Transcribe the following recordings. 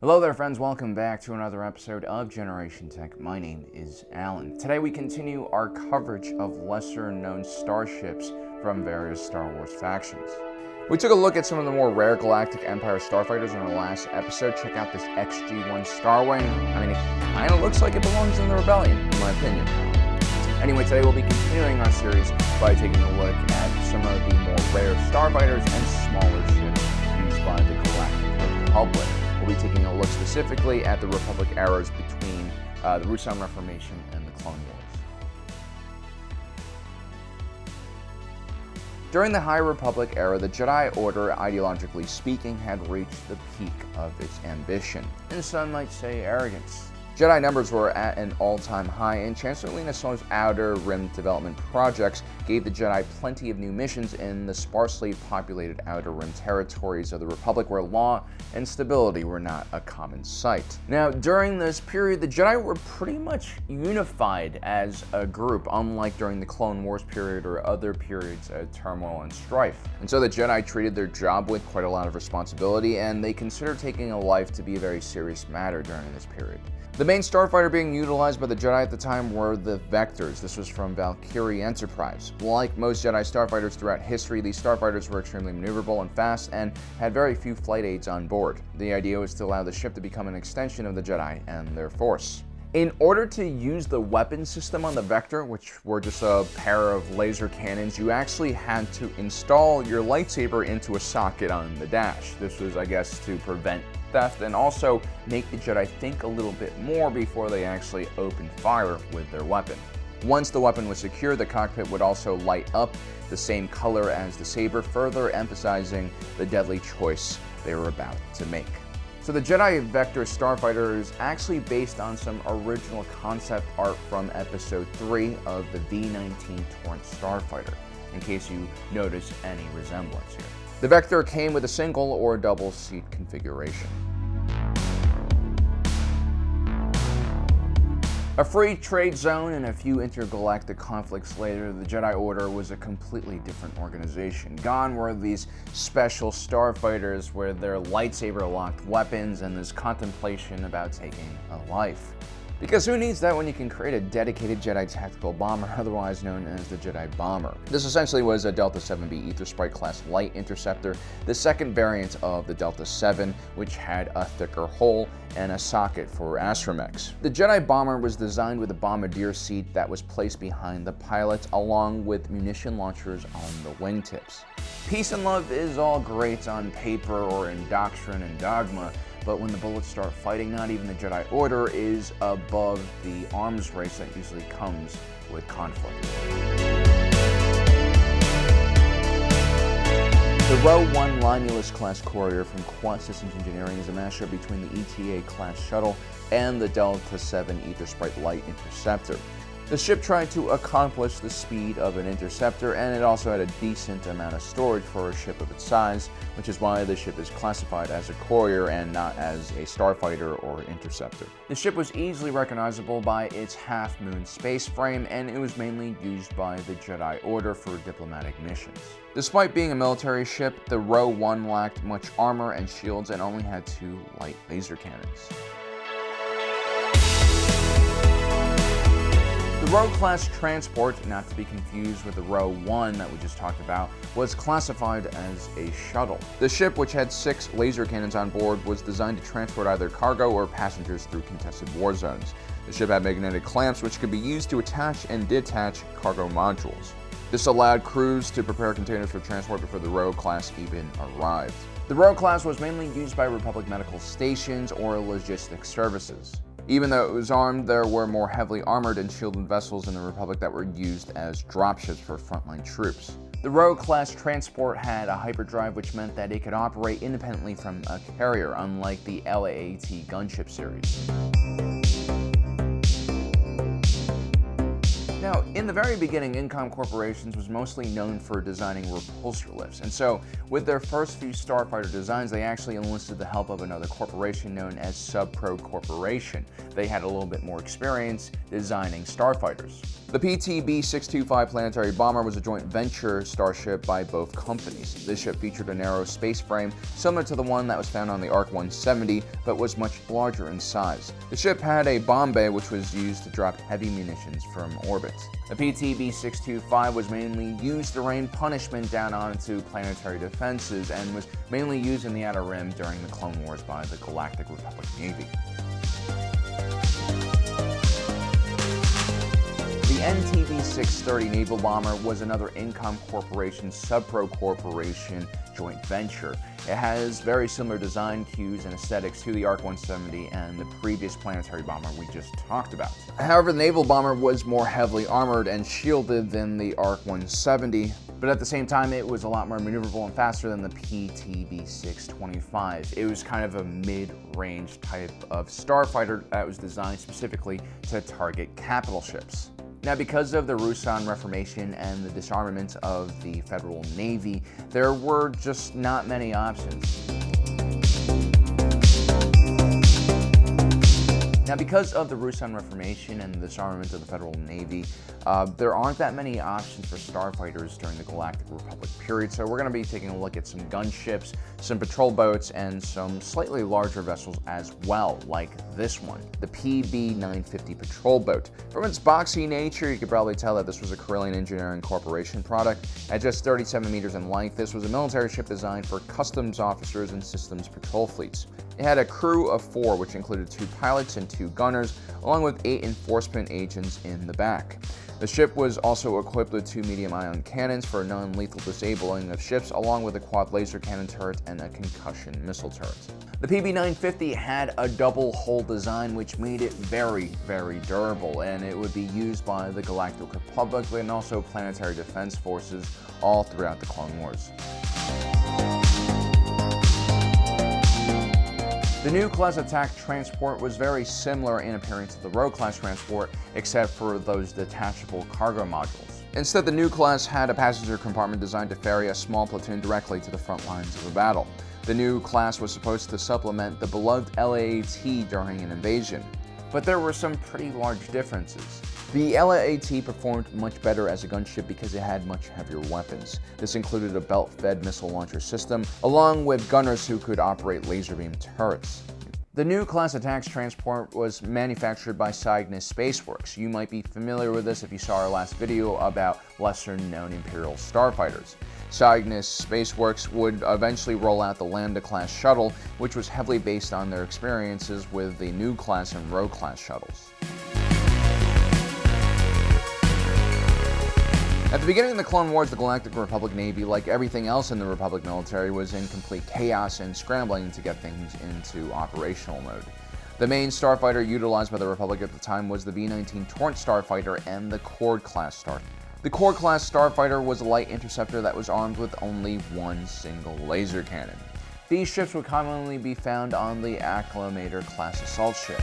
Hello there friends, welcome back to another episode of Generation Tech. My name is Alan. Today we continue our coverage of lesser known starships from various Star Wars factions. We took a look at some of the more rare Galactic Empire starfighters in our last episode. Check out this XG-1 Starwing. I mean, it kind of looks like it belongs in the Rebellion, in my opinion. Anyway, today we'll be continuing our series by taking a look at some of the more rare starfighters and smaller ships used by the Galactic Republic. We'll be taking a look specifically at the Republic eras between the Ruusan Reformation and the Clone Wars. During the High Republic era, the Jedi Order, ideologically speaking, had reached the peak of its ambition, and some might say arrogance. Jedi numbers were at an all-time high, and Chancellor Lina So's Outer Rim development projects gave the Jedi plenty of new missions in the sparsely populated Outer Rim territories of the Republic, where law and stability were not a common sight. Now, during this period, the Jedi were pretty much unified as a group, unlike during the Clone Wars period or other periods of turmoil and strife. And so the Jedi treated their job with quite a lot of responsibility, and they considered taking a life to be a very serious matter during this period. The main starfighter being utilized by the Jedi at the time were the Vectors. This was from Valkyrie Enterprise. Like most Jedi starfighters throughout history, these starfighters were extremely maneuverable and fast and had very few flight aids on board. The idea was to allow the ship to become an extension of the Jedi and their force. In order to use the weapon system on the Vector, which were just a pair of laser cannons, you actually had to install your lightsaber into a socket on the dash. This was, I guess, to prevent theft and also make the Jedi think a little bit more before they actually opened fire with their weapon. Once the weapon was secure, the cockpit would also light up the same color as the saber, further emphasizing the deadly choice they were about to make. So the Jedi Vector Starfighter is actually based on some original concept art from Episode 3 of the V-19 Torrent Starfighter, in case you notice any resemblance here. The Vector came with a single or double seat configuration. A free trade zone and a few intergalactic conflicts later, the Jedi Order was a completely different organization. Gone were these special starfighters with their lightsaber-locked weapons and this contemplation about taking a life. Because who needs that when you can create a dedicated Jedi tactical bomber, otherwise known as the Jedi Bomber? This essentially was a Delta 7B Aethersprite class light interceptor, the second variant of the Delta 7, which had a thicker hull and a socket for astromechs. The Jedi Bomber was designed with a bombardier seat that was placed behind the pilot, along with munition launchers on the wingtips. Peace and love is all great on paper or in doctrine and dogma, but when the bullets start fighting, not even the Jedi Order is above the arms race that usually comes with conflict. The RHO-1 LIMULUS-CLASS Courier from Quad Systems Engineering is a mashup between the ETA-class shuttle and the Delta 7 Aethersprite Light Interceptor. The ship tried to accomplish the speed of an interceptor, and it also had a decent amount of storage for a ship of its size, which is why the ship is classified as a courier and not as a starfighter or interceptor. The ship was easily recognizable by its half-moon space frame, and it was mainly used by the Jedi Order for diplomatic missions. Despite being a military ship, the RHO-1 lacked much armor and shields and only had 2 light laser cannons. The RHO-CLASS transport, not to be confused with the RHO-1 that we just talked about, was classified as a shuttle. The ship, which had 6 laser cannons on board, was designed to transport either cargo or passengers through contested war zones. The ship had magnetic clamps which could be used to attach and detach cargo modules. This allowed crews to prepare containers for transport before the RHO-CLASS even arrived. The RHO-CLASS was mainly used by Republic medical stations or logistics services. Even though it was armed, there were more heavily armored and shielded vessels in the Republic that were used as dropships for frontline troops. The RHO-CLASS transport had a hyperdrive, which meant that it could operate independently from a carrier, unlike the LAAT gunship series. Now, in the very beginning, Incom Corporations was mostly known for designing repulsor lifts, and so with their first few starfighter designs, they actually enlisted the help of another corporation known as Subpro Corporation. They had a little bit more experience designing starfighters. The PTB-625 planetary bomber was a joint venture starship by both companies. This ship featured a narrow space frame similar to the one that was found on the ARC-170, but was much larger in size. The ship had a bomb bay which was used to drop heavy munitions from orbit. The PTB-625 was mainly used to rain punishment down onto planetary defenses and was mainly used in the Outer Rim during the Clone Wars by the Galactic Republic Navy. The NTB-630 naval bomber was another Incom Corporation Subpro Corporation joint venture. It has very similar design cues and aesthetics to the ARC-170 and the previous planetary bomber we just talked about. However, the naval bomber was more heavily armored and shielded than the ARC-170, but at the same time it was a lot more maneuverable and faster than the PTB-625. It was kind of a mid-range type of starfighter that was designed specifically to target capital ships. Now, because of the Rusan Reformation and the disarmament of the Federal Navy, there were just not many options. Now, because of the Rusan Reformation and the disarmament of the Federal Navy, there aren't that many options for starfighters during the Galactic Republic period, so we're going to be taking a look at some gunships, some patrol boats, and some slightly larger vessels as well, like this one, the PB-950 patrol boat. From its boxy nature, you could probably tell that this was a Carillion Engineering Corporation product. At just 37 meters in length, this was a military ship designed for customs officers and systems patrol fleets. It had a crew of 4, which included 2 pilots and 2 gunners, along with 8 enforcement agents in the back. The ship was also equipped with 2 medium-ion cannons for non-lethal disabling of ships, along with a quad laser cannon turret and a concussion missile turret. The PB-950 had a double-hull design which made it very, very durable, and it would be used by the Galactic Republic and also planetary defense forces all throughout the Clone Wars. The new class attack transport was very similar in appearance to the RHO-CLASS transport, except for those detachable cargo modules. Instead, the new class had a passenger compartment designed to ferry a small platoon directly to the front lines of a battle. The new class was supposed to supplement the beloved LAAT during an invasion, but there were some pretty large differences. The LAAT performed much better as a gunship because it had much heavier weapons. This included a belt-fed missile launcher system, along with gunners who could operate laser beam turrets. The new class attacks transport was manufactured by Cygnus Spaceworks. You might be familiar with this if you saw our last video about lesser-known Imperial starfighters. Cygnus Spaceworks would eventually roll out the Lambda-class shuttle, which was heavily based on their experiences with the new class and RHO-CLASS shuttles. At the beginning of the Clone Wars, the Galactic Republic Navy, like everything else in the Republic military, was in complete chaos and scrambling to get things into operational mode. The main starfighter utilized by the Republic at the time was the B-19 Torrent starfighter and the Cord-class starfighter. The Cord-class starfighter was a light interceptor that was armed with only one single laser cannon. These ships would commonly be found on the Acclamator-class assault ship.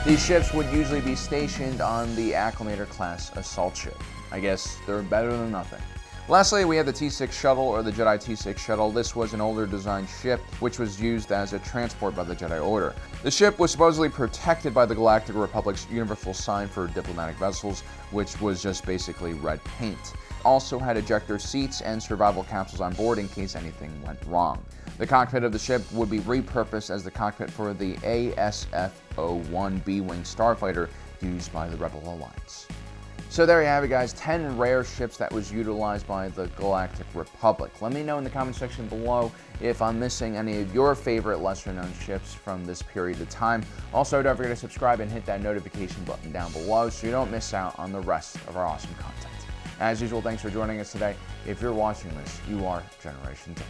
These ships would usually be stationed on the Acclamator-class assault ship. I guess they're better than nothing. Lastly, we have the T6 shuttle, or the Jedi T6 shuttle. This was an older designed ship which was used as a transport by the Jedi Order. The ship was supposedly protected by the Galactic Republic's universal sign for diplomatic vessels, which was just basically red paint. Also had ejector seats and survival capsules on board in case anything went wrong. The cockpit of the ship would be repurposed as the cockpit for the ASF-01 B-Wing starfighter used by the Rebel Alliance. So there you have it, guys, 10 rare ships that was utilized by the Galactic Republic. Let me know in the comment section below if I'm missing any of your favorite lesser-known ships from this period of time. Also, don't forget to subscribe and hit that notification button down below so you don't miss out on the rest of our awesome content. As usual, thanks for joining us today. If you're watching this, you are Generation Tech.